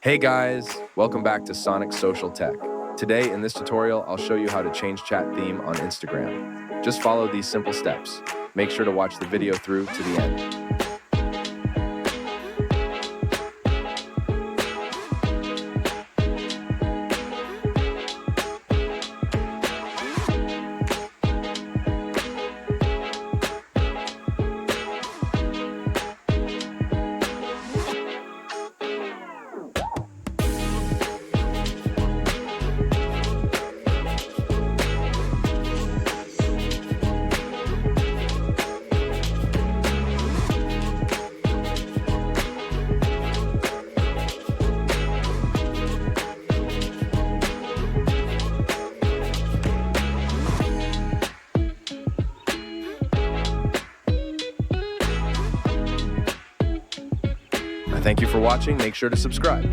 Hey guys, welcome back to Sonic Social Tech. Today in this tutorial, I'll show you how to change chat theme on Instagram. Just follow these simple steps. Make sure to watch the video through to the end. Thank you for watching. Make sure to subscribe.